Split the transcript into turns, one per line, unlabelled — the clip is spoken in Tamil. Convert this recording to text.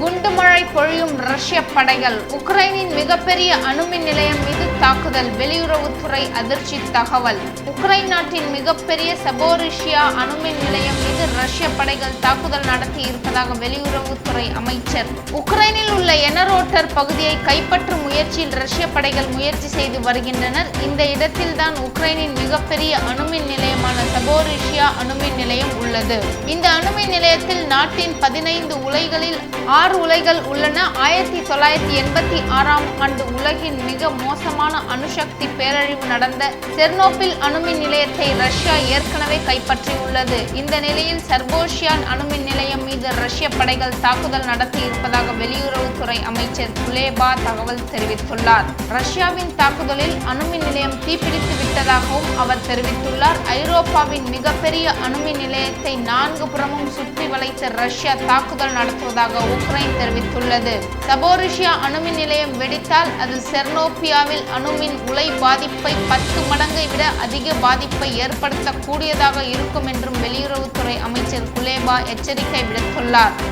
குண்டு மழை பொழியும் ரஷ்ய படைகள். உக்ரைனின் மிகப்பெரிய அணுமின் நிலையம் மீது தாக்குதல். வெளியுறவுத்துறை அதிர்ச்சி தகவல். உக்ரைன் நாட்டின் மிகப்பெரிய சபோரிஷியா அணுமின் நிலையம் மீது ரஷ்ய படைகள் தாக்குதல் நடத்தி இருப்பதாக வெளியுறவுத்துறை அமைச்சர். உக்ரைனில் உள்ள எனரோட்டர் பகுதியை கைப்பற்றும் முயற்சியில் ரஷ்ய படைகள் முயற்சி செய்து வருகின்றனர். இந்த இடத்தில்தான் உக்ரைனின் மிகப்பெரிய அணுமின் நிலையமான சபோரிஷியா அணுமின் நிலையம் உள்ளது. இந்த அணுமின் நிலையத்தில் நாட்டின் 15 உலைகளில் 6 உலைகள் உள்ளன. 1986ஆம் ஆண்டு உலகின் மிக மோசமான அணுசக்தி பேரழிவு நடந்த செர்னோபில் அணுமின் நிலையத்தை ரஷ்யா ஏற்கனவே கைப்பற்றியுள்ளது. இந்த நிலையில் சர்போஷியான் அணுமின் நிலையம் மீது ரஷ்ய படைகள் தாக்குதல் நடத்தி இருப்பதாக வெளியுறவுத்துறை அமைச்சர் குலேபா தகவல் தெரிவித்துள்ளார். ரஷ்யாவின் தாக்குதலில் அணுமின் நிலையம் தீப்பிடித்து விட்டதாகவும் அவர் தெரிவித்துள்ளார். ஐரோப்பாவின் மிகப்பெரிய அணுமின் நிலையத்தை 4 புறமும் சுற்றி வளைத்து ரஷ்யா தாக்குதல் நடத்துவதாக உக்ரைன் தெரிவித்துள்ளது. சபோரிஷியா அணுமின் நிலையம் வெடித்தால் அது செர்னோபியாவில் அணுமின் உலை பாதிப்பை 10 மடங்கை விட அதிக பாதிப்பை ஏற்படுத்தக்கூடியதாக இருக்கும் என்றும் வெளியுறவுத்துறை அமைச்சர் குலேபா எச்சரிக்கை விடுத்துள்ளார்.